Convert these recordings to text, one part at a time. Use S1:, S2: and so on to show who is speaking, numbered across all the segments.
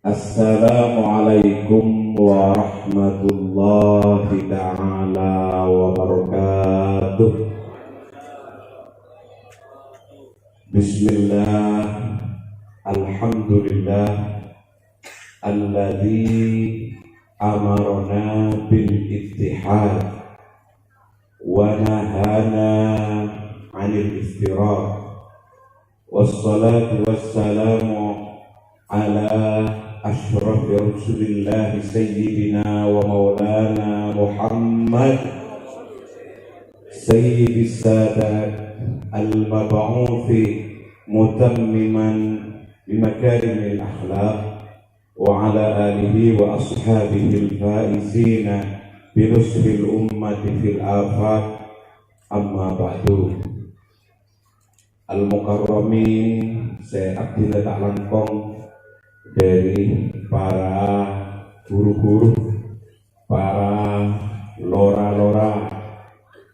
S1: Assalamualaikum warahmatullahi ta'ala wabarakatuh. Bismillah, alhamdulillah, alladzi amarna bil ittihad wa nahana 'anil iftirak. Wassalatu wassalamu ala asyrafir rasulillah sayyidina wa maulana Muhammad sayyidis sadat al-mab'uthi mutammiman bimakarimil akhlaq wa ala alihi wa ashabihi al-faizina binusril ummati fil afaq. Amma ba'du. Al-Mukarramin, saya abdillah tak langkong dari para guru-guru, para lora-lora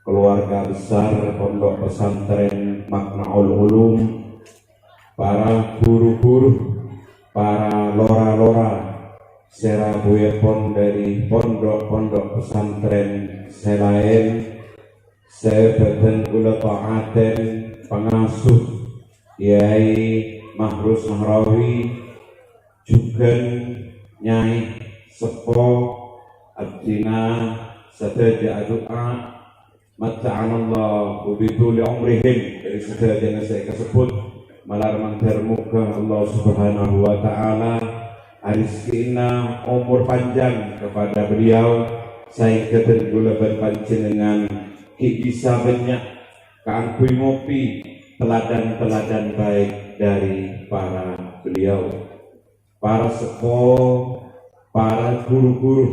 S1: keluarga besar Pondok Pesantren Maknaul Ulum, para guru-guru, para lora-lora serabuyepon dari pondok-pondok pesantren selain sebeten kula ta'aten pengasuh Yai Mahrus Nahrawi, juga Nyai Sepo Abdina Sadaja Doa Mata'anallah Ubituli Umrihim, dari sedajana saya kesebut malarmang termuka Allah subhanahu wa ta'ala arizkina umur panjang kepada beliau. Saya keten gula berpanjenengan bisa banyak keangkui ngopi teladan-teladan baik dari para beliau, para sekolah, para guru-guru.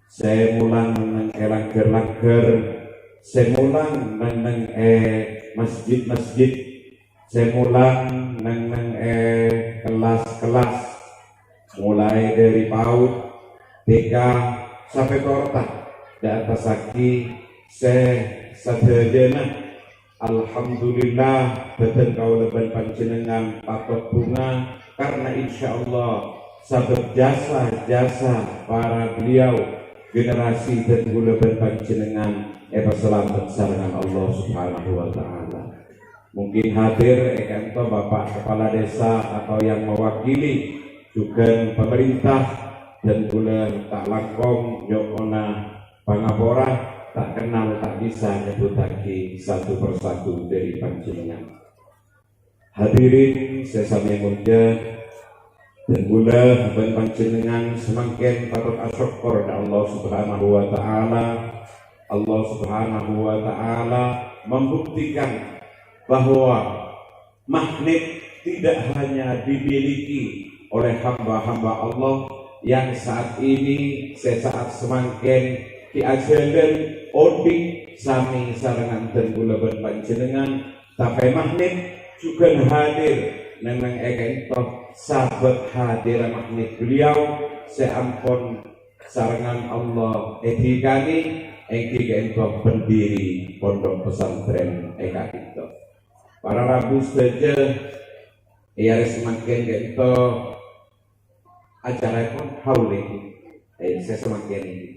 S1: Saya mulang nang langger-langger, saya mulang nang masjid-masjid, saya mulang nang kelas-kelas, mulai dari PAUD, TK sampai Torta dan atas lagi. Saya sadayana alhamdulillah beten kaulaban panjenengan patok bunga, karena insya Allah sabab jasa-jasa para beliau generasi dan kaulaban panjenengan selamat sarangan Allah subhanahu wa ta'ala. Mungkin hadir ekanto Bapak Kepala Desa atau yang mewakili juga pemerintah dan kula tak langkong Yokona Pangapora, tak kenal tak bisa nyebut lagi satu persatu dari panjenengan. Hadirin sesama mulia dan gula ben panjenengan semakin patut asyukur kepada Allah subhanahu wa ta'ala. Allah subhanahu wa ta'ala membuktikan bahwa magnet tidak hanya dimiliki oleh hamba-hamba Allah yang saat ini sesaat semakin diajaran odi sami sarangan dan gula panjenengan, tapi magnet juga hadir nang ekentok sahabat hadir magnet beliau seampun sarangan Allah edikani ekentok pendiri Pondok Pesantren eka itu. Para rabu saja ia semakin kentok acara pun hauli saya semakin ini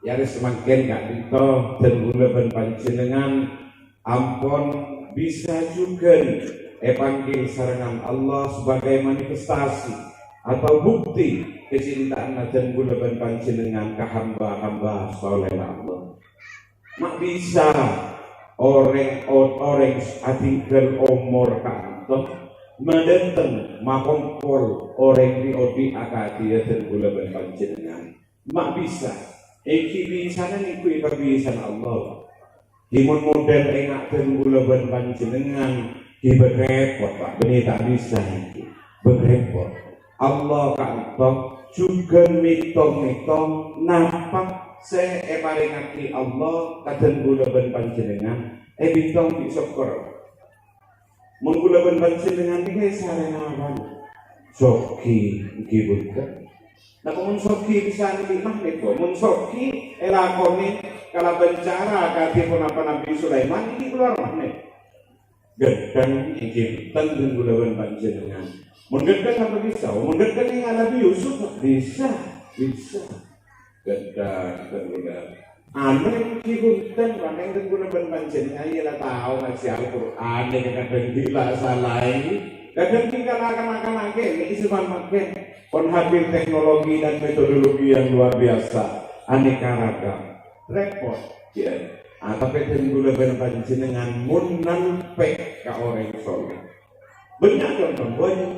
S1: ya semakin gak itu dan gula panjenengan ampun bisa juga panggil sarangan Allah sebagai manifestasi atau bukti kecintaan dan gula panjenengan ke hamba-hamba soleh Allah. Mak bisa orang atinggal umur kantor menenteng makongkol orang di akadia dan gula panjenengan. Mak bisa iki bisana niku kebiasaan Allah. Dimun model enak dan gula panjenengan di berepot Pak, benih tak bisa iki. Berepot. Allah kantok juga mitong-mitong napa se paringati Allah kaden gula panjenengan bitong disyukur. Mun gula panjenengan iki sarana apa? Soki iki bukan. Nah, mun soki bisa lebih magnet kok. Mun soki elakoni kalau bencana kaki pun apa Nabi Sulaiman ini keluar magnet. Gedang iki tendung gulawan panjenengan. Menggedekan apa bisa? Menggedekan yang Nabi Yusuf bisa. Gedekan. Aneh kibunten raneng ten guna ben panjenengan yen tahu ngaji Al-Qur'an nek kadang gila salah iki. Kadang tinggal akan iki isman makin kon hadir teknologi dan metodologi yang luar biasa, aneka ragam. Repot ya. Tapi ten guna ben panjenengan mun nampe ka orang soleh. Banyak contoh banyak.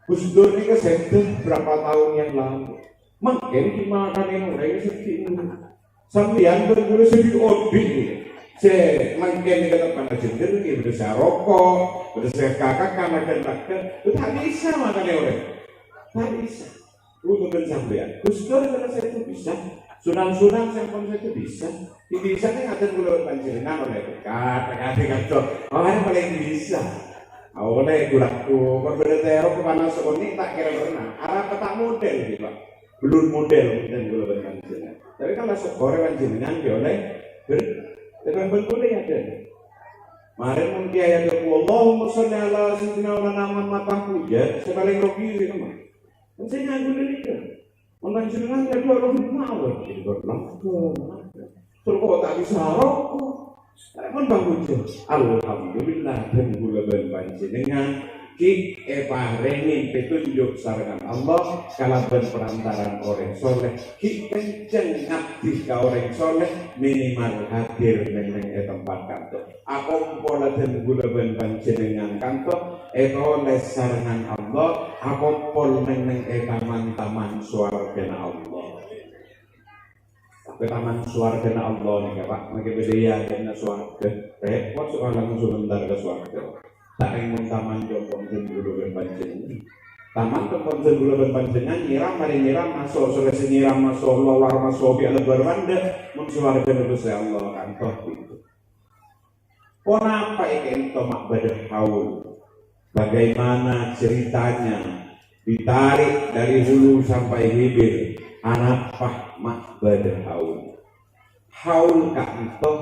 S1: Gus Dur ini kesehatan berapa tahun yang lalu. Makin dimakan yang mulai sedih. Sambian berguru sedih odi. Saya makin dekat pada jender, berdasar rokok, berdasar kakak, kakak dan kakak. Tak bisa makan yang mulai. Tak bisa. Untuk sambian. Gus Dur kalau saya itu bisa. Sunang-sunang saya pun saya itu bisa. Di bisa kan ada gula panjenengan oleh dekat. Orang paling bisa. Oleh gulaku, berbeda teror kemana sekolah tak kira pernah. Arah petak model gitu, Pak. Belum model dan gula panjenengan. Tapi kalau sekolah panjenengan dia oleh dengan bentuknya ada. Kemarin mungkin ayat Allahumma sholli ala sayyidina wa nama mataku ya, sebaling rogi itu mah. Saya nganggur itu. Panjenengan ada dua rogi mawar, jadi berlaku. Terus kok tak bisa rokok? Telepon Bang Ujo. Alhamdulillah dan gula panjenengan ki parengin petunjuk sarangan Allah kalaban perantaran orang soleh ki kenceng ngabdi ka orang soleh minimal hadir neng tempat kantor. Apa pola dan gula panjenengan kantor oleh sarangan Allah apa pol neng taman swarga Allah. Ke taman swarga Allah nih Pak, makin bedaya karena swarga. Repot soal langsung sebentar ke swarga. Tak ingin taman jombong gula panjenengan. Taman tempat gula panjenengan nyiram mari nyiram masuk selesai nyiram masuk luar masuk biar lebar banda menswarga dulu saya Allah kantor itu. Kenapa ikan tomak badah haul? Bagaimana ceritanya ditarik dari hulu sampai hilir? Anak mak badah haul itu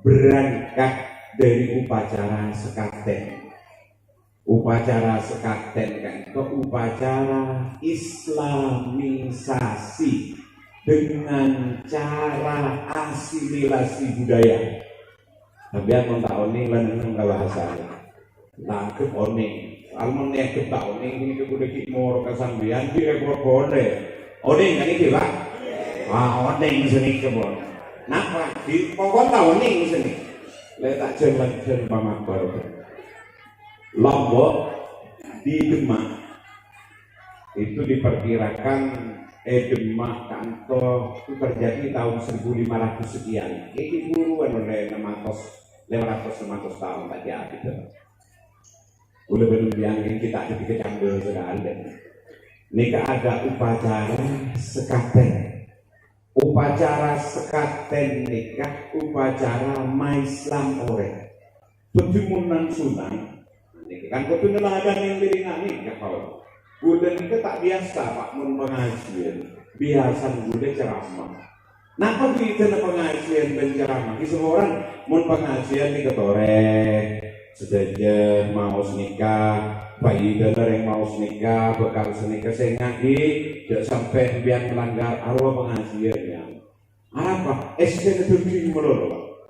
S1: berangkat dari upacara sekaten itu upacara islamisasi dengan cara asimilasi budaya. Tapi aku tak oning lan bahasa nangkep oning almone tak oning ini kudu kimur kasambian direkod boleh. Odeng kan itu Pak? Odeng seni kebon. Napa? Di pokok tahun ini seni. Letak jalan pamakbar. Lombok di Demak itu diperkirakan Demak kantor itu terjadi tahun 1500 sekian. Ini buruan oleh 500 tahun tadi gitu. Udah belum yang kita dikecanggul sekali. Nika ada upacara sekaten. Upacara sekaten nikah upacara Islam ore. Tujuan sunan. Nika kan kudu neladan yang biringan nikah kau. Bulan nika tak biasa Pak mun pengajian. Biasa bulan ceramah. Napa kita pengajian dan ceramah? Semua orang mun pengajian nika torek. Sejajar mau nikah. Bayi dalar yang mau nikah, bakal nikah saya ngaji, tidak sampai biar melanggar arwah pengajiannya. Apa? SD terjadi melulu.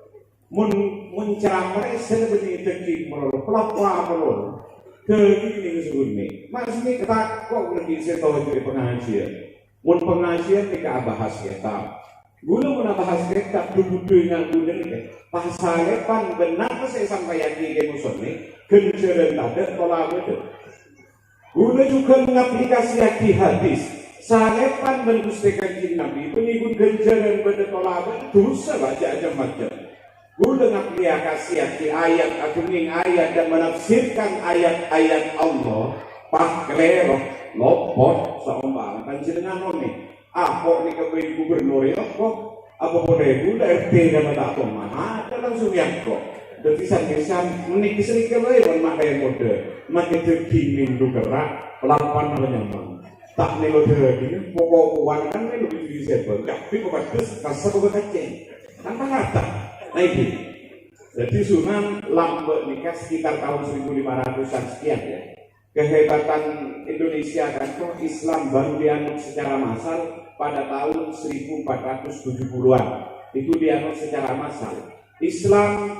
S1: Menceramah SD terjadi melulu. Pelakwa melulu. Terjadi ini sebutnya. Mas ini ketak kok lagi saya tahu dari pengajian. Mun pengajian kita bahas kitab. Gula mun bahas kitab duduk dengan gula ni. Pasalepan benar saya sampai lagi ke musuh kenjaran ada tolak itu. Guna juga mengaplikasi hadis. Salepan mengustikan Nabi pengikut kenjaran pada tolak dosa baca macam-macam. Guna mengaplikasi ayat atau ayat dan menafsirkan ayat-ayat Allah. Pak kelero lopot seumpama panjenengan noni. Apa ni kepada gubernur ya kok? Apa boleh gula RT dan tak tahu mana? Ada langsung yang kok. Dan kisah-kisah menikah sedikit lain maknanya mode makin terkini lu gerak lapan menyambang tak nih lo terkini pokok uang kan nih lebih bisa tapi kebatas kasar kecil tanpa kata nah itu jadi Sunan lambat nikah sekitar tahun 1500-an sekian ya kehebatan Indonesia kan kok Islam baru dianut secara massal pada tahun 1470-an. Itu dianut secara massal. Islam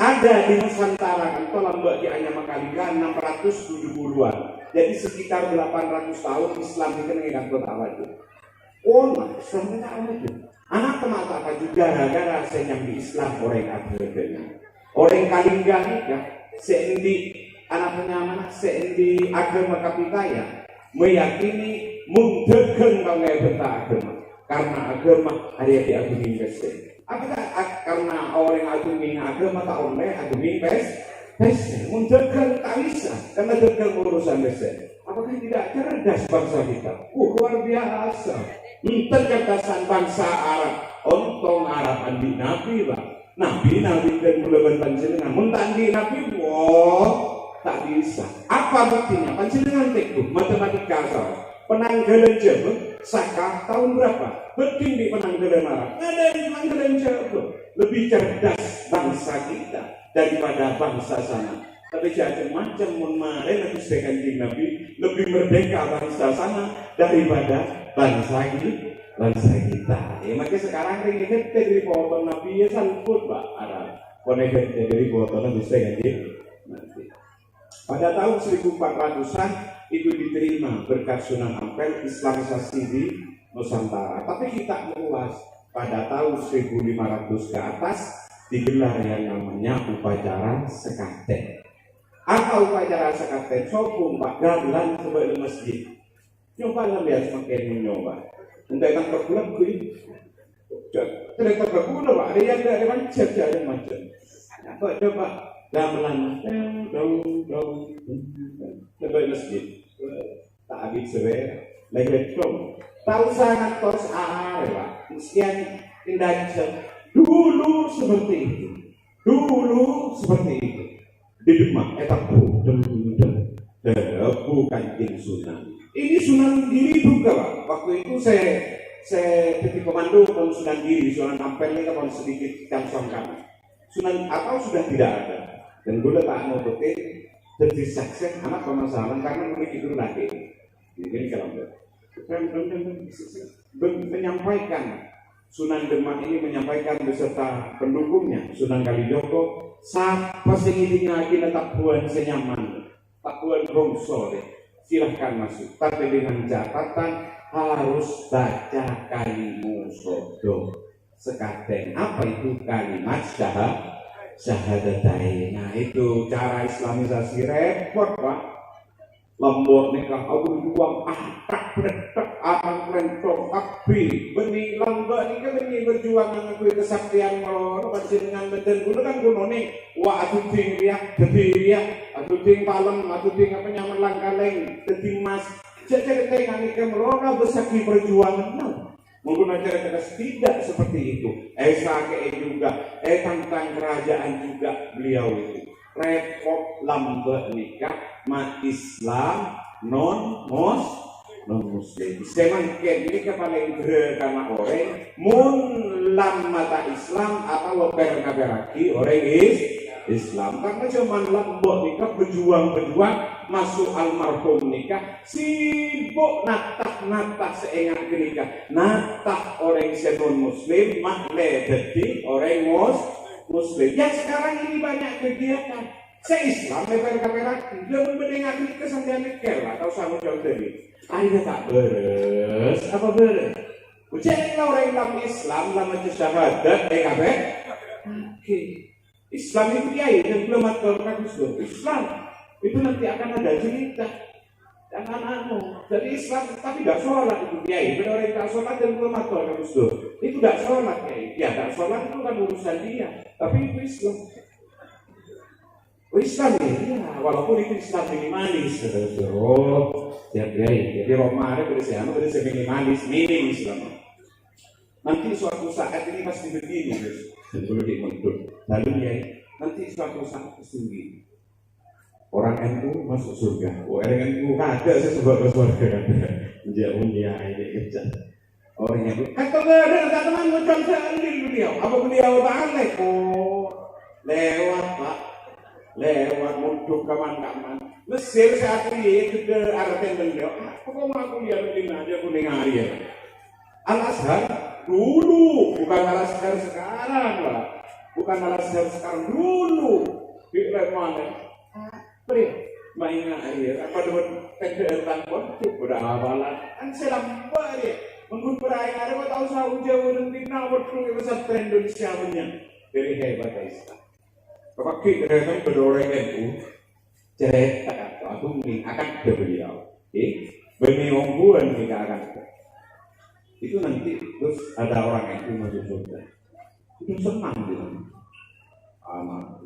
S1: ada di Nusantara kan kalau mbak di Anyama Kalingga 670-an. Jadi sekitar 800 tahun Islam dikenal kota wajib. Oh, nah, Islam itu anak temata apa juga gara-gara saya di Islam orang agama. Orang Kalingga ya, sendi anaknya mana sendi agama kapitaya meyakini mundegen kangge benta agama. Karena agama ada di agama investasi. Apakah karena orang agama agama tak oleh agama investasi mundegen tak bisa karena degen urusan investasi. Apakah tidak cerdas bangsa kita? Luar biasa. Kecerdasan bangsa Arab, ontong Arab andi Nabi bang. Nabi dan bulan panjenengan, mentandi Nabi, wah tak bisa. Apa buktinya? Panjenengan teguh matematika soal penanggalan Jawa, Saka tahun berapa? Beting di penanggalan Arab. Ada di penanggalan Jawa. Lebih cerdas bangsa kita daripada bangsa sana. Tapi macam kemarin habis dengan Nabi lebih merdeka bangsa sana daripada bangsa kita. Ya makanya sekarang ini kita dari foto Nabi ya salput Pak Arab. Konek dari foto Nabi saya nanti. Pada tahun 1400-an itu diterima berkat Sunan Ampel Islamisasi di Nusantara. Tapi kita meluas pada tahun 1500 ke atas digelar yang namanya upacara sekaten. Apa upacara sekaten? Sopung Pak gamelan sebagai masjid. Coba lah biar semakin mencoba. Untuk yang terbulan gue, tidak terbulan Pak. Ada yang ada macam ada macam. Coba gamelan, sebagai masjid. Tak habis sebenarnya. Lagi dong. Tahu sangat tos Pak. Sekian indah. Dulu seperti itu. Di Demak, bukan tim Sunan. Ini Sunan Giri juga Pak. Waktu itu saya jadi komando pun Sunan Giri, Sunan Ampel ini kan sedikit campur Sunan atau sudah tidak ada. Dan gue tak mau betul jadi saksi anak permasalahan karena memiliki itu lagi. Jadi kalau menyampaikan Sunan Demak ini menyampaikan beserta pendukungnya Sunan Kalijogo. Siapa sing lagi tak buan senyaman, tak buan bongso deh. Silahkan masuk. Tapi dengan catatan harus baca kalimat sodo sekaten. Apa itu kalimat syahadatain? Nah itu cara Islamisasi repot Pak. Lembut nikah aku uang tak beretak akan rentok tapi benih lembut ini kan benih berjuang dengan aku kesaktian melor panjenengan beten kuno kan kuno nih wah atuh ting riak gede riak atuh ting palem atuh ting apa nyaman langkaleng gede mas jadi tengah nikah melor besaki perjuangan menggunakan cara tidak seperti itu sake juga tentang kerajaan juga beliau itu repot lambek nikah mat Islam non muslim. Semangkin ini kepala karena orang mun lam mata Islam atau bernaberaki orang Islam karena cuman lambok nikah berjuang masuk almarhum nikah sibuk natah seengat nikah natah orang non muslim makle jadi orang muslim. Yang sekarang ini banyak kegiatan se-Islam lebar kamera dia mendengar kesampean nekel atau sama jauh tadi akhirnya tak beres apa beres ujian orang Islam lama syahadat kabe oke Islam itu kiai dan belum matematika Islam itu nanti akan ada cerita jangan jadi Islam tapi tidak sholat itu kiai benar orang tak sholat dan belum matematika itu tidak sholat kiai ya tak sholat itu kan urusan dia tapi itu Islam ya, walaupun itu Islam minimalis, jadi Roma ada Islam minim Islam. Nanti suatu saat ini pasti begini, sebelum dimundur. Lalu ya, nanti suatu saat begini. Orang NU masuk surga, orang NU ada sebuah surga, menjauhnya ini kerja. Orang NU, kata teman macam sekali beliau, apa beliau balik? Oh, lewat Pak. Lewat muduk kawan-kawan Mesir saat ini ke arten beliau. Kok aku lihat begini aja kuning hari ya. Al Azhar dulu, bukan Al Azhar sekarang lah, bukan Al Azhar sekarang dulu. Di mana? Beri, mainnya air. Apa dengan kendaraan konflik udah awalan? Kan selambat ya. Menurut perayaan ada kau tahu sahur jauh nanti nawar tuh pesantren Indonesia punya dari hebat Islam. Bapak kita kan berdorong NU. Cerita aku mungkin akan ke beliau, beni ongguan kita akan itu nanti terus ada orang yang masuk surga, itu senang gitu, amat.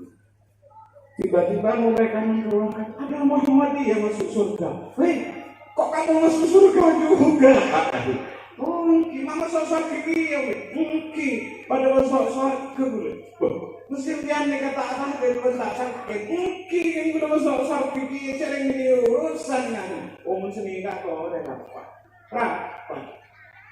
S1: Tiba-tiba mereka mengatakan ada Muhammadiyah masuk surga, kok kamu masuk surga juga? Oh, mungkin mama sosok gigi ya, mungkin pada sosok kebulan. Mesti dia nih kata apa dari bentak sakit, mungkin yang udah sosok gigi sering diurusan kan. Oh, mesti nggak kau ada apa?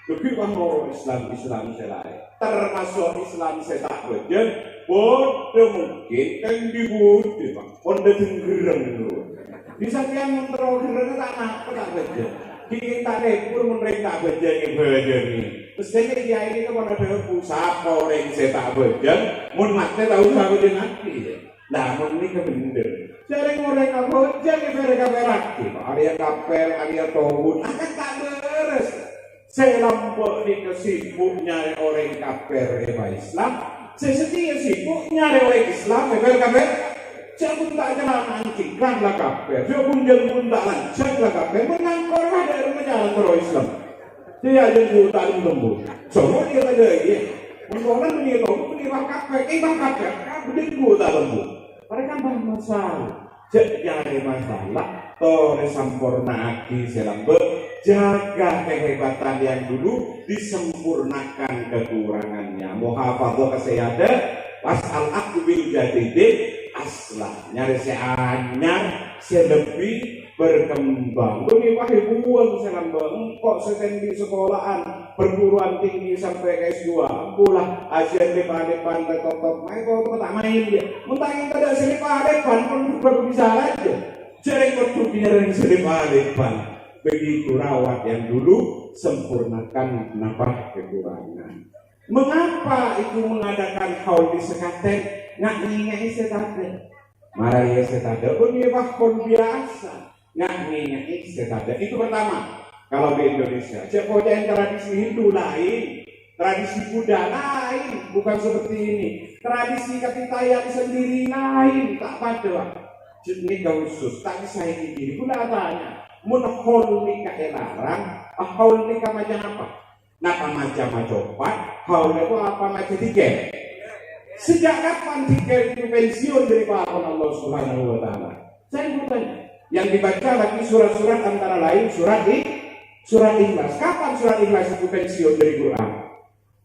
S1: Tapi kamu Islam selai, termasuk Islam saya tak bejen, bodoh mungkin kan dibuat, pondok tenggerang dulu. Bisa kian menteror-gerang tak bejen. Kita deh pun mereka berjanji mestinya dia ini kan ada pusat orang saya tak berjan mun mati tahu tahu dia nanti nah mun ini kebenar sering mereka berjan mereka beraktif area kapel area tohun akan tak beres saya lampau di kesibuknya orang kapel Islam saya setia sibuknya orang Islam kapel saya pun tak jalan anjingkan lah kafe, saya pun jalan tak lancar lah kafe, mengangkor lah dari menjalan terus Islam. Dia yang tak lembut, semua dia ada ya. Mengkonon menyetor kafe, kafe dia tak lembut. Mereka masalah, jadi masalah. Tore sampurna aki selambe, jaga kehebatan yang dulu disempurnakan kekurangannya. Muhafadzah kesehatan, wasal akbil jadidin. Aslah nyari seanyar selebih berkembang demi wahibuan selambang kok setendi sekolahan perguruan tinggi sampai ke S2 pulang ajar depan ke top main kok tak main dia mentang kita ada depan pun baru bisa aja cereng bertubinya dari depan begitu rawat yang dulu sempurnakan kenapa kekurangan. Mengapa itu mengadakan haul di sekaten? Nak ngingai setade, marah setade, bahkan biasa. Nak ngingai setade itu pertama. Kalau di Indonesia, cepoten tradisi Hindu lain, tradisi Buddha lain, bukan seperti ini. Tradisi Kapitayan sendiri lain, tak pada. Jenis khusus, tak saya diri. Buddha tanya, mun haul nikah larang, haul nikah macam apa? Napa macam copat, haul itu apa macam tiket? Sejak kapan tiket itu pensiun dari pahlawan Allah Subhanahu wa Ta'ala? Saya mau tanya. Yang dibaca lagi surat-surat antara lain surat Ikhlas. Kapan surat Ikhlas itu pensiun dari Quran?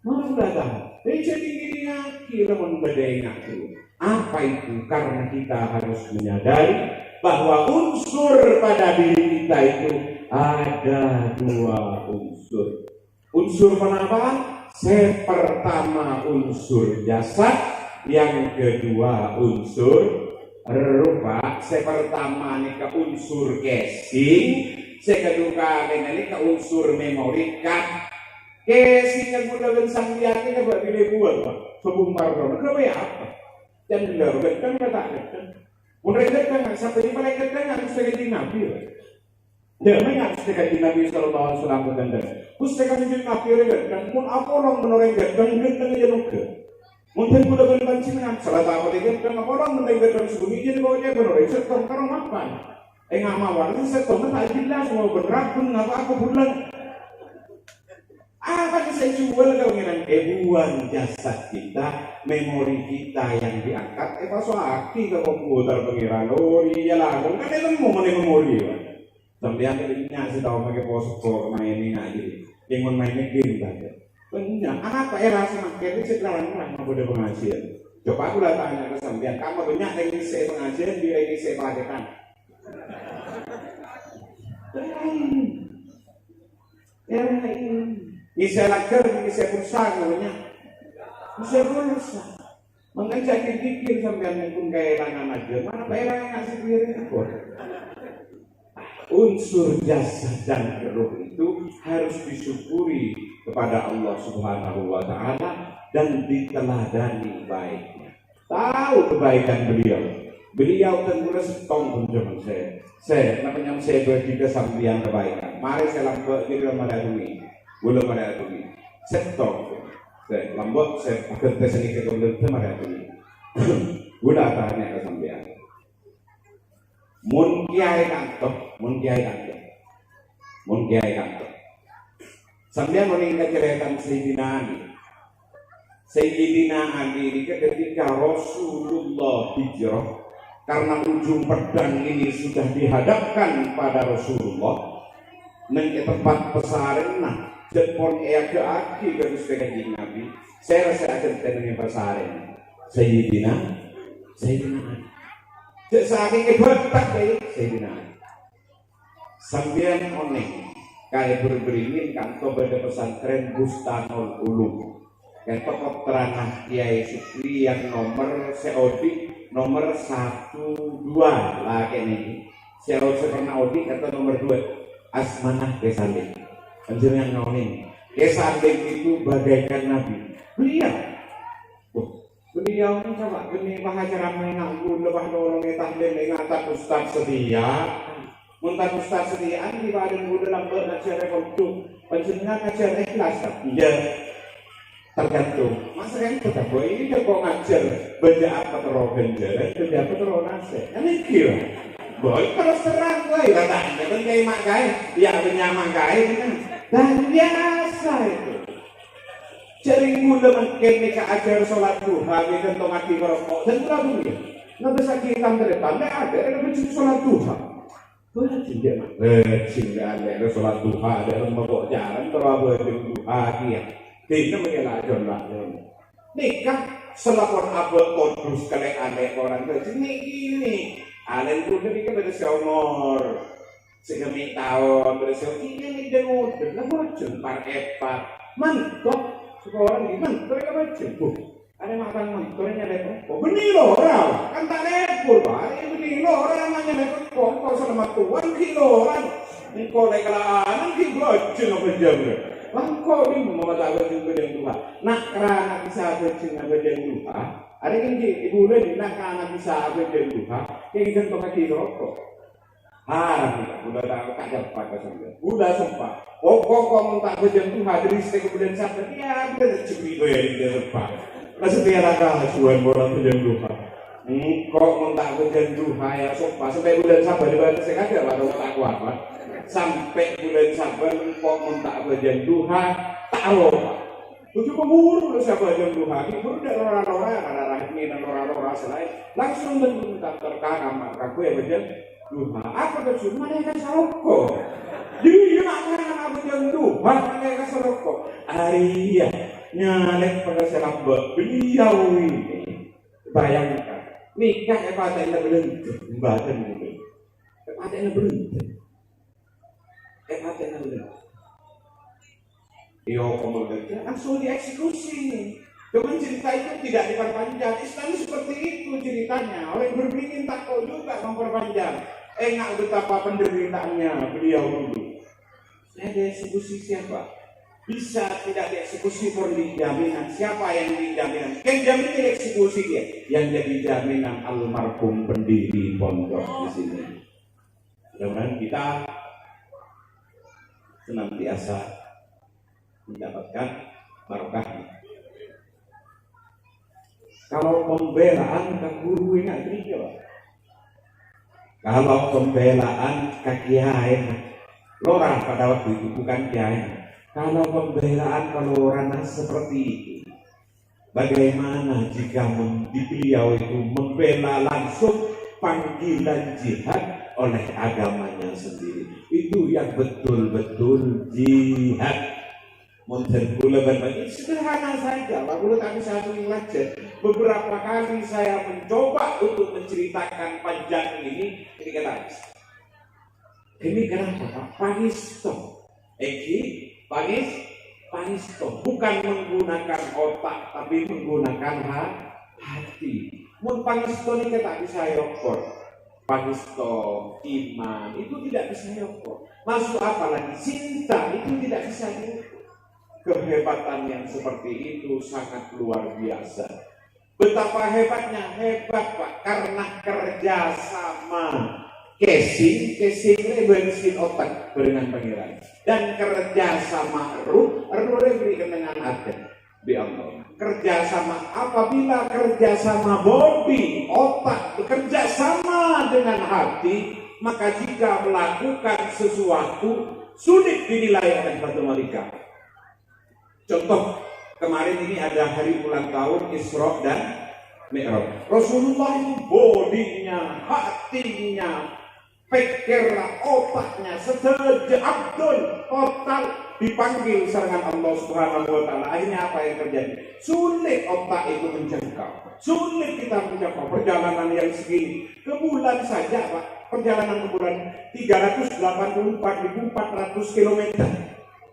S1: Mana sudah tahu? Jadi ini kira membedainya itu. Apa itu? Karena kita harus menyadari bahwa unsur pada diri kita itu ada dua unsur. Unsur apa? Pertama unsur jasad, yang kedua unsur rupa. Pertama ini ke unsur casing, kedua ini ke unsur memori card. Casing yang mudah bensang diakin apa pilih buat pak, sebungkar dong. Kenapa ya apa? Jangan dilakukan kan kata kan. Mereka kan sampai di mereka kan harus jadi nabi. Jangan harus dekat Nabi Sallallahu Alaihi Wasallam bergandeng. Pustikan jadi nabi orang pun apa orang menoreng gandeng gandeng aja nuker. Mungkin sudah berbancingan. Salah tahu dia kan apa orang menoreng gandeng sebumi jadi kau dia menoreng setor karang makan. Nggak mawar setor tak jelas mau berat pun ngapa aku bulan. Apa yang saya jual kau ngiran buan jasad kita, memori kita yang diangkat. Pasal aki ke komputer pengiran. Oh iya lah, kan itu mau memori. Sampai yang kedua sih tahu pakai posko mainin aja, yang mainin game saja. Benar, apa era semakin sekarang orang udah pengajian. Coba aku tanya ke sampean, kamu banyak yang saya pengajian, dia ini saya pakai. Ini saya laker, ini saya pulsa, namanya. Ini saya pulsa. Mengajar pikir sampean pun kayak langan aja. Mana era yang ngasih piring? unsur jasad dan ruh itu harus disyukuri kepada Allah Subhanahu wa Ta'ala dan diteladani baiknya. Tahu kebaikan beliau tentu setong pun saya namanya saya juga sambian kebaikan. Mari saya lambok jadi maladumi, belum maladumi, setong saya lambok saya pakai tes ini ke belum maladumi, udah tanya ke sambian. Mun kiai kantor. Sambil meningkat cerita Sayyidina Ali ini ketika Rasulullah hijrah, karena ujung pedang ini sudah dihadapkan pada Rasulullah, nang ke tempat pesaren jepon ke aki garis Kanjeng Nabi. Saya rasa akan tenang pesaren Sayyidina Ali. Saking kebetak dari Sayyidina Ali. Sambian oneng kayak beringin kantor pada pesantren Bustanul Ulum. Kayak tokoh teranah Kiai Sukri yang nomor seodi nomor 1-2 lah kayak ini. Seodi pernah odi atau nomor 2 Asmanah Kesalik. Anjirnya oneng. Kesalik itu bagaikan Nabi. Beliau ini coba ini bahagia ramai nganggur lebah nolongnya tahlil ingatan Ustaz Setia. Muntah Ustaz Setia di badan muda lambat ngajar waktu penjenengan ngajar ikhlas. Iya, tergantung. Masa yang tetap boleh ini kok ngajar baca apa terus ganjaran, baca apa terus nase. Ini kira, boleh terus terang boleh. Katanya kan kayak makai, ya penyamak kai, dan biasa itu. Cering mula makin mereka ajar sholat duha, mereka tong aki merokok, dan berapa dia? Nggak bisa kita terdepan, nggak ada, ada berjumpa sholat duha. Berjumpa dia mah, berjumpa ada sholat duha, ada yang merokok jalan, terlalu berjumpa duha dia. Tidak mengelak jodoh. Nikah selapor abad kodus kalian aneh orang berjumpa ini. Alen pun ini kan pada seumur segemi tahun, pada seumur ini dia muda, lah berjumpa epat, mantap. Sekolah di mentor kan baca, ada makan mentornya lepon, benih orang kan tak lepon, benih orang namanya lepon, kok selama tuan kiloran, ini kau lekalan, kita baca apa jam langkau ini mau tak baca bejeng Tuhan, nak kerana bisa baca bejeng Tuhan, ada yang ibu lagi nak kerana bisa bejeng Tuhan, yang kita pakai rokok. Udah tak dapat kesambil. Udah sempat. Kok tak bejeng Tuhan dari kemudian sampai ya kita curi ya dia sempat. Maksudnya ada kasuan orang bejeng Tuhan. Kok tak bejeng Tuhan ya sempat sampai bulan sampai di bawah sekali baru tak kuat. Sampai bulan sampai kok tak bejeng Tuhan tak apa. Itu pemburu siapa bejeng Tuhan. Itu dari orang-orang ada rahmi dan orang-orang selain langsung menentukan terkagam aku ya bejeng Tuhan, apa kecil? Mana yang saroko? Dia makan apa yang Tuhan? Mana yang saroko? Iya, nyalek pada selambut beliau ini. Bayangkan, nikah pada yang berhenti, badan ini. Pada yang berhenti, pada yang berhenti. Yo, kemudian langsung dieksekusi. Cuman cerita itu tidak diperpanjang. Islam seperti itu ceritanya. Orang berpikir tak tahu juga memperpanjang. Enggak betapa penderitaannya beliau dulu. Saya dieksekusi siapa? Bisa tidak dieksekusi pun dijaminan. Siapa yang dijaminan? Yang jamin dieksekusi dia. Yang jadi jaminan almarhum pendiri pondok di sini. Mudah-mudahan kita senantiasa mendapatkan barokahnya. Kalau pembelaan ke guru ingat ini Pak. Kalau pembelaan ke kiai, lorang pada waktu itu bukan kiai. Kalau pembelaan kalau orang seperti itu, bagaimana jika di beliau itu membela langsung panggilan jihad oleh agamanya sendiri? Itu yang betul-betul jihad. Monten pula berbagi sederhana saja. Lalu kami satu belajar. Beberapa kali saya mencoba untuk menceritakan panjang ini kata ini kenapa Pak? Pangisto. Pangisto bukan menggunakan otak tapi menggunakan hati. Mun pangisto ini kata saya okor. pahisto, iman, itu tidak bisa diukur. Masuk apalagi cinta, itu tidak bisa diukur. Kehebatan yang seperti itu sangat luar biasa. Betapa hebatnya, hebat Pak, karena kerjasama casing bensin otak dengan pengiran, dan kerjasama ruh berikan dengan hati di Allah. Kerjasama, apabila kerjasama body, otak bekerja sama dengan hati, maka jika melakukan sesuatu sulit dinilai oleh batu malaikat. Contoh, kemarin ini ada hari ulang tahun Isra dan Mi'raj. Rasulullah itu bodinya, hatinya, pikirnya, otaknya, setuju abdul, total dipanggil serangan Allah Subhanahu wa Ta'ala. Akhirnya apa yang terjadi? Sulit otak itu menjangkau, sulit kita menjangkau perjalanan yang segini. Ke bulan saja Pak, perjalanan ke bulan 384.400 km.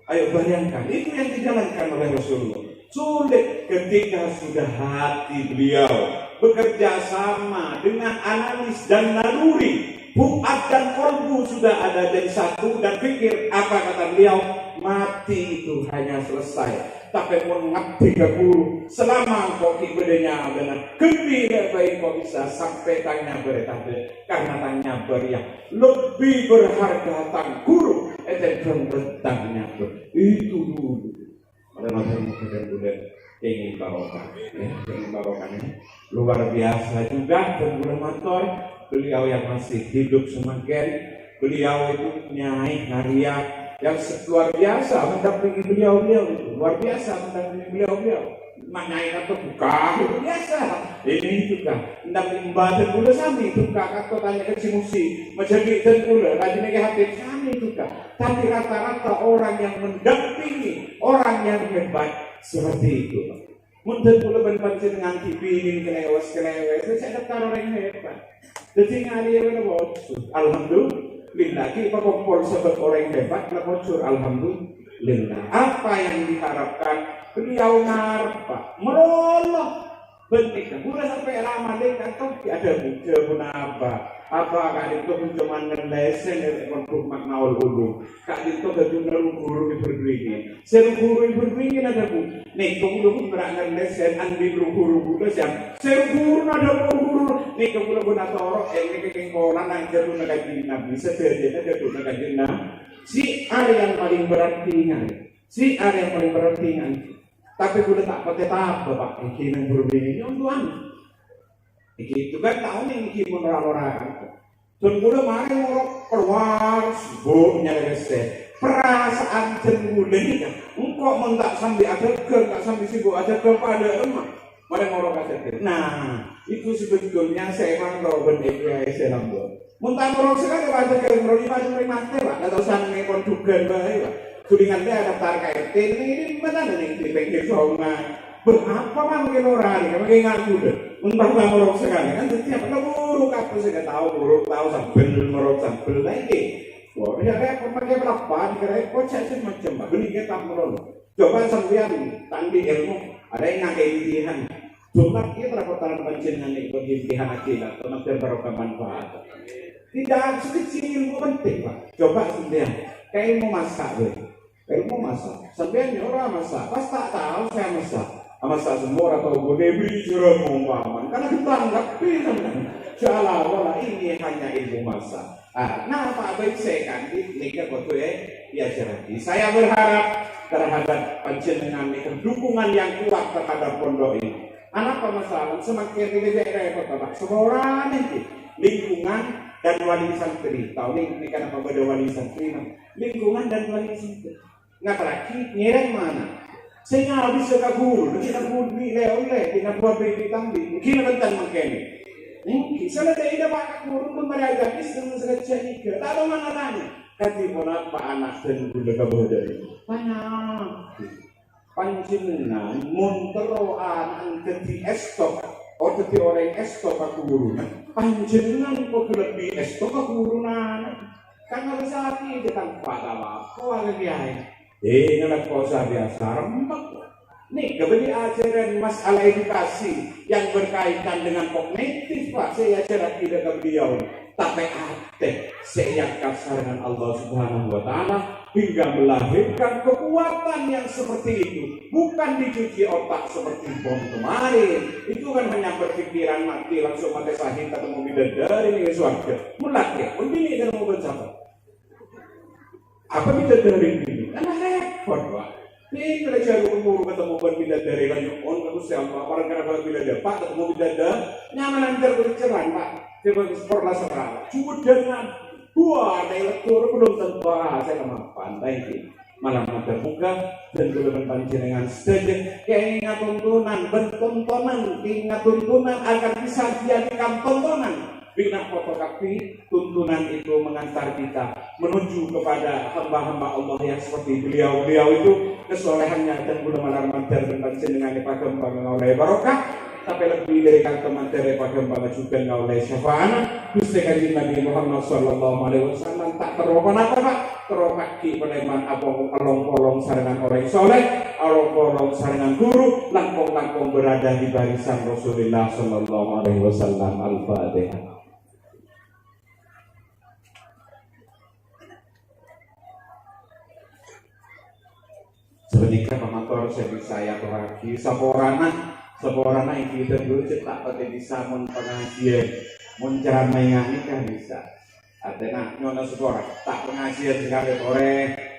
S1: Ayo bayangkan, itu yang dijalankan oleh Rasulullah. Sulit ketika sudah hati beliau bekerja sama dengan analis dan naluri, fuad dan kolbu sudah ada jadi satu, dan pikir, apa kata beliau? Mati itu hanya selesai, tapi mengabdi ke guru selama kau bedanya dengan gembira baik kau bisa sampai tanya beretabe, karena tanya beriak lebih berharga tang guru dan bertanya itu dulu. Pada masa bulan ingin barokah, ingin barokahnya luar biasa juga. Berbulan motor beliau yang masih hidup semakin, beliau itu nyai Naria yang luar biasa mendampingi beliau itu luar biasa mendampingi beliau Nyai atau buka itu biasa. Ini juga mendampingi badan gula sami buka atau tanya ke Cimusi menjadi dan gula rajin ke hati sami juga. Tapi rata-rata orang yang mendampingi orang yang hebat seperti itu. Mungkin gula berpancing dengan kipinin kelewas, saya daftar orang yang hebat. Jadi ngali yang bocor, alhamdulillah kita kumpul sebab orang hebat, kita bocor, alhamdulillah. Apa yang diharapkan? Beliau ngarep Pak, merolok bentiknya. Udah sampai lama deh kan, ada buka pun apa kan itu cuma ngelesen dari konflik makna ulum. Kak itu gaju guru berdiri. Seru guru berdiri ada bu. Nih guru pun berak ngelesen andi guru guru siap. Seru guru ada guru. Nih guru pun atau ini kengkolan yang jatuh negatif nabi. Sederhana jatuh negatif nabi. Si area yang paling berarti tapi gue tak pakai Bapak iki nang berbeda nyontuan. Iki itu kan tahu nih iki pun orang-orang. Dan gue mari ngorok keluar sibuknya lese. Perasaan cemburu ini kan, engkau mentak sambil ada tak sambil sibuk ada pada emak. Mari ngorok aja. Nah, itu sebetulnya saya memang tahu benar saya lambat. Muntah ngorok sekali ada ngorok di mati Pak. Atau sana ngekon dugaan bahaya Pak. Kulingan dia daftar KRT ini mana nih di pinggir sungai. Berapa mungkin orang ini mungkin ngaku deh. Entah ngorok sekali kan setiap buruk apa sih nggak tahu buruk tahu sambil ngorok sambil lagi. Wah ya repot pakai berapa repot saya sih macam beli kita ngorok. Coba sampean tandi ilmu ada yang ngakai pilihan. Coba kita perputaran panjenengan ikut pilihan akidah atau nanti barokah manfaat. Tidak sekecil ilmu penting Pak. Coba sampean kayak mau masak deh. Ilmu masak, sampai orang masak, pas tak tahu saya masak semua atau gue beli curang umpaman, karena kita anggap seolah-olah ini hanya ilmu masak. Nah Pak baik saya kan ini waktu diajarkan. Saya berharap terhadap panjenengan dukungan yang kuat terhadap pondok ini. Anak masalah semakin ini repot Pak. Semua nanti lingkungan dan wali santri. Tahu ini karena pembeda wali santri, lingkungan dan wali santri. Nggak lagi nyereng mana? Saya habis suka guru, kita guru oleh, kita buat beli tambi, mungkin bentar makanya. Salah tidak pakai guru pun mereka istri sekecil tiga, tak ada mana tanya. Kati pun apa anak dan guru kabar dari mana? Panjenengan montero anak keti estok, atau keti orang estok aku guru. Panjenengan kok lebih estok aku guru nana? Karena besar ini kita pada apa? Kau ada dia. Ingat kosa biasa rembak. Nih kebeli ajaran masalah edukasi yang berkaitan dengan kognitif Pak. Saya ajaran tidak ke beliau. tapi ate seyang kasarangan Allah Subhanahu wa Ta'ala hingga melahirkan kekuatan yang seperti itu. Bukan dicuci otak seperti bom kemarin. Itu kan hanya berpikiran mati langsung mati sahih ketemu bidadari nih suarga. Mulai mendini ketemu bersahabat. Apa bidadari ini? Karena repot Pak. Ini kalau jago umur ketemu bidadari lanjut on terus siapa? Orang kenapa bidadari Pak ketemu bidadari nyaman lancar bercerai Pak. Coba sekolah serang. Dengan dua elektor belum tentu saya sama pantai ini malam terbuka dan belum panjenengan saja kayak ingat tuntunan bertontonan ingat tuntunan agar bisa dijadikan tontonan bina fotokopi tuntunan itu mengantar kita menuju kepada hamba-hamba Allah yang seperti beliau itu kesolehannya dan mudah-mudahan mantar dan panjenengan dipagem oleh barokah tapi lebih dari kantoman daripada bangga juga oleh syafaat Gusti Kanjeng Nabi Muhammad sallallahu alaihi wasallam tak terokan apa Pak terokan ki peneman abong kolong sarengan orang soleh kolong sarengan guru langkong berada di barisan Rasulullah sallallahu alaihi wasallam. Al-Fatihah. Sebenarnya pemator saya peragi Seporana yang kita dulu cetak pada bisa pengajian menceramai kan bisa artinya nyono sepora tak pengajian sekali sore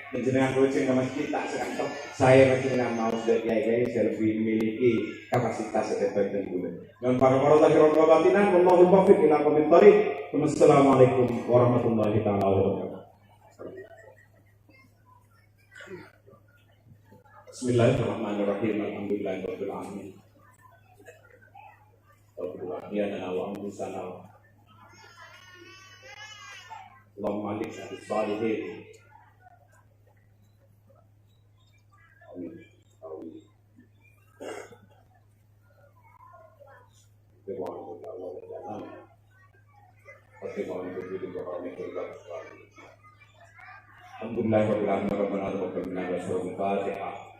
S1: menjenengan kucing ke masjid tak sekantok saya menjenengan mau sudah kiai saya lebih memiliki kapasitas sebagai dulu dan para lagi rombongan Allahul muwaffiq ila aqwamit thoriq. Wassalamualaikum warahmatullahi taala wabarakatuh. Bismillahirrahmanirrahim. Alhamdulillahirabbil alamin. Allahumma wa anfusana Allahumma malik as-salihin. Amin. Amin. Alhamdulillah rabbil alamin. Rabbana wa rabbana wa Fatihah.